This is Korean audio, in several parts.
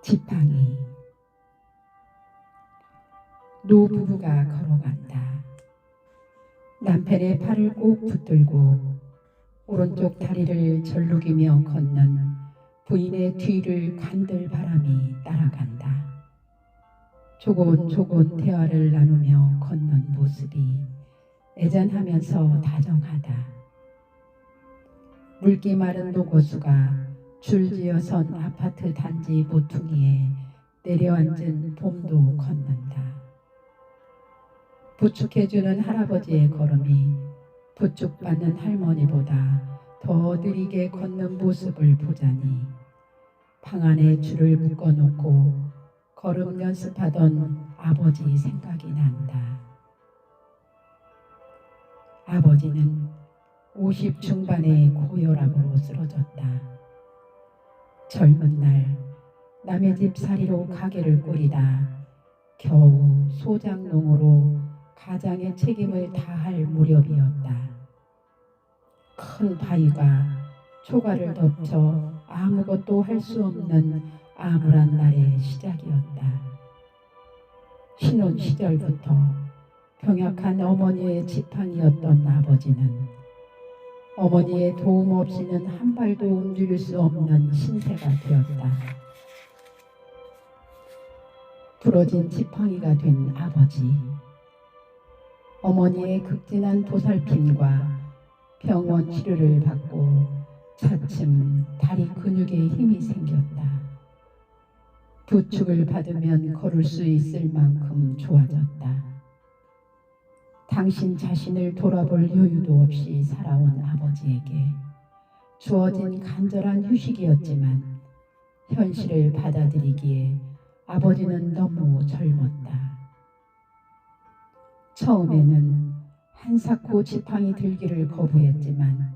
지팡이. 노부부가 걸어간다. 남편의 팔을 꼭 붙들고 오른쪽 다리를 절룩이며 걷는 부인의 뒤를 간들 바람이 따라간다. 조곤조곤 대화를 나누며 걷는 모습이 애잔하면서 다정하다. 물기 마른 노고수가 줄지어 선 아파트 단지 모퉁이에 내려앉은 봄도 걷는다. 부축해주는 할아버지의 걸음이 부축받는 할머니보다 더 느리게 걷는 모습을 보자니 방 안에 줄을 묶어놓고 걸음 연습하던 아버지 생각이 난다. 아버지는 50 중반의 고혈압으로 쓰러졌다. 젊은 날 남의 집 사리로 가게를 꾸리다 겨우 소장농으로 가장의 책임을 다할 무렵이었다. 큰 바위가 초가를 덮쳐 아무것도 할 수 없는 암울한 날의 시작이었다. 신혼 시절부터 병약한 어머니의 지팡이였던 아버지는 어머니의 도움 없이는 한 발도 움직일 수 없는 신세가 되었다. 부러진 지팡이가 된 아버지. 어머니의 극진한 보살핌과 병원 치료를 받고 차츰 다리 근육에 힘이 생겼다. 부축을 받으면 걸을 수 있을 만큼 좋아졌다. 당신 자신을 돌아볼 여유도 없이 살아온 아버지에게 주어진 간절한 휴식이었지만 현실을 받아들이기에 아버지는 너무 젊었다. 처음에는 한사코 지팡이 들기를 거부했지만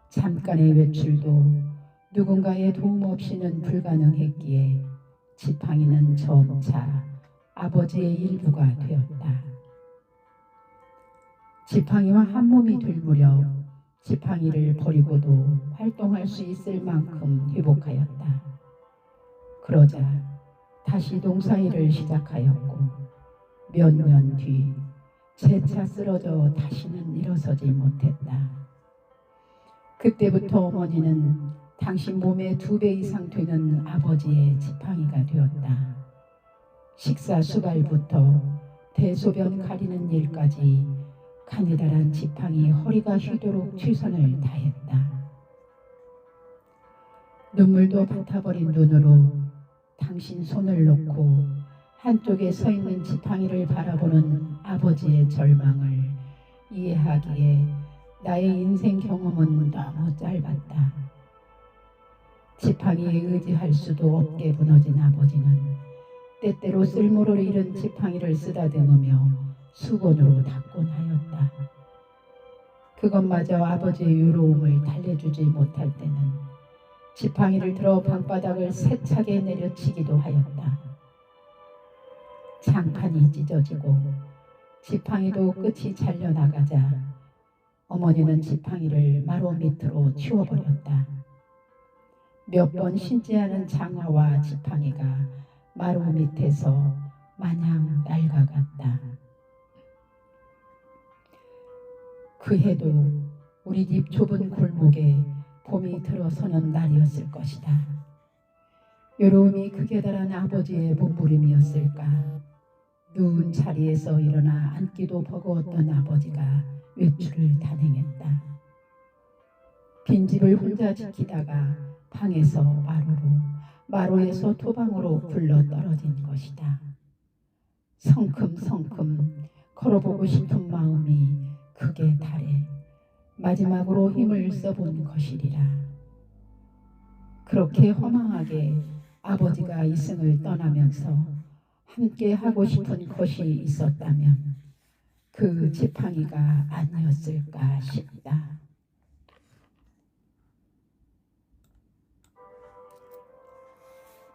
잠깐의 외출도 누군가의 도움 없이는 불가능했기에 지팡이는 점차 아버지의 일부가 되었다. 지팡이와 한 몸이 될 무렵 지팡이를 버리고도 활동할 수 있을 만큼 회복하였다. 그러자 다시 농사일을 시작하였고 몇 년 뒤 재차 쓰러져 다시는 일어서지 못했다. 그때부터 어머니는 당신 몸의 2배 이상 되는 아버지의 지팡이가 되었다. 식사 수발부터 대소변 가리는 일까지 가느다란 지팡이 허리가 휘도록 최선을 다했다. 눈물도 받아버린 눈으로 당신 손을 놓고 한쪽에 서 있는 지팡이를 바라보는 아버지의 절망을 이해하기에 나의 인생 경험은 너무 짧았다. 지팡이에 의지할 수도 없게 무너진 아버지는 때때로 쓸모를 잃은 지팡이를 쓰다듬으며 수건으로 닦곤 하였다. 그것마저 아버지의 유로움을 달래주지 못할 때는 지팡이를 들어 방바닥을 세차게 내려치기도 하였다. 장판이 찢어지고 지팡이도 끝이 잘려나가자 어머니는 지팡이를 마루 밑으로 치워버렸다. 몇 번 신지 않은 장화와 지팡이가 마루 밑에서 마냥 낡아갔다. 그 해도 우리 집 좁은 골목에 봄이 들어서는 날이었을 것이다. 외로움이 극에 달한 아버지의 몸부림이었을까. 누운 자리에서 일어나 앉기도 버거웠던 아버지가 외출을 단행했다. 빈집을 혼자 지키다가 방에서 마루로, 마루에서 토방으로 굴러 떨어진 것이다. 성큼성큼 걸어보고 싶은 마음이 극에 달해 마지막으로 힘을 써본 것이리라. 그렇게 허망하게 아버지가 이승을 떠나면서 함께 하고 싶은 것이 있었다면 그 지팡이가 아니었을까 싶다.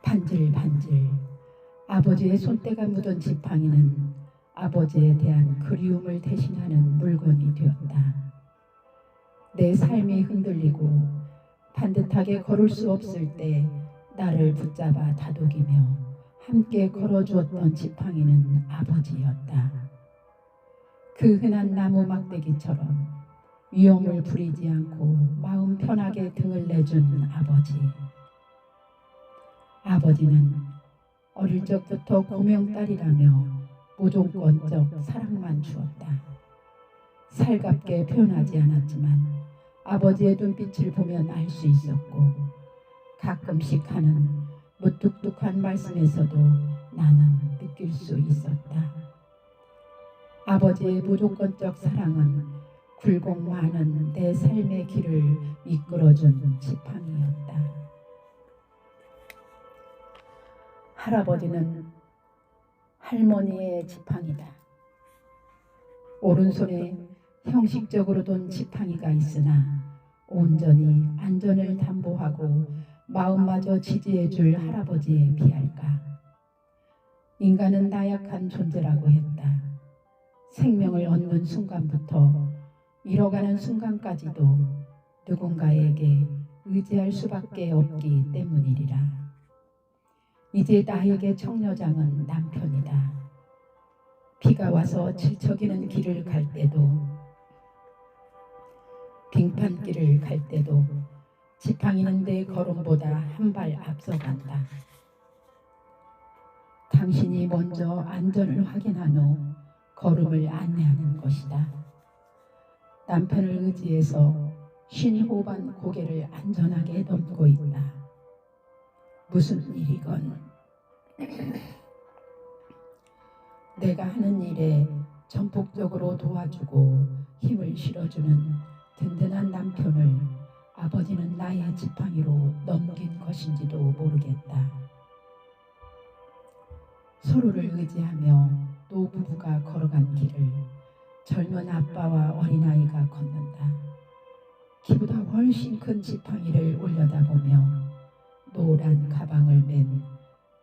반질반질 아버지의 손때가 묻은 지팡이는 아버지에 대한 그리움을 대신하는 물건이 되었다. 내 삶이 흔들리고 반듯하게 걸을 수 없을 때 나를 붙잡아 다독이며 함께 걸어주었던 지팡이는 아버지였다. 그 흔한 나무 막대기처럼 위험을 부리지 않고 마음 편하게 등을 내준 아버지. 아버지는 어릴 적부터 고명딸이라며 무조건적 사랑만 주었다. 살갑게 표현하지 않았지만 아버지의 눈빛을 보면 알 수 있었고, 가끔씩 하는 무뚝뚝한 말씀에서도 나는 느낄 수 있었다. 아버지의 무조건적 사랑은 굴곡 많은 내 삶의 길을 이끌어준 지팡이였다. 할아버지는 할머니의 지팡이다. 오른손에 형식적으로 둔 지팡이가 있으나 온전히 안전을 담보하고 마음마저 지지해줄 할아버지에 비할까. 인간은 나약한 존재라고 했다. 생명을 얻는 순간부터 잃어가는 순간까지도 누군가에게 의지할 수밖에 없기 때문이리라. 이제 나에게 청려장은 남편이다. 비가 와서 질척이는 길을 갈 때도, 빙판길을 갈 때도 지팡이는 내 걸음보다 한 발 앞서간다. 당신이 먼저 안전을 확인한 후 걸음을 안내하는 것이다. 남편을 의지해서 쉰 호반 고개를 안전하게 넘고 있다. 무슨 일이건 내가 하는 일에 전폭적으로 도와주고 힘을 실어주는 든든한 남편을 아버지는 나의 지팡이로 넘긴 것인지도 모르겠다. 서로를 의지하며 노부부가 걸어간 길을 젊은 아빠와 어린아이가 걷는다. 키보다 훨씬 큰 지팡이를 올려다보며 노란 가방을 맨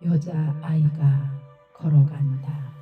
여자아이가 걸어간다.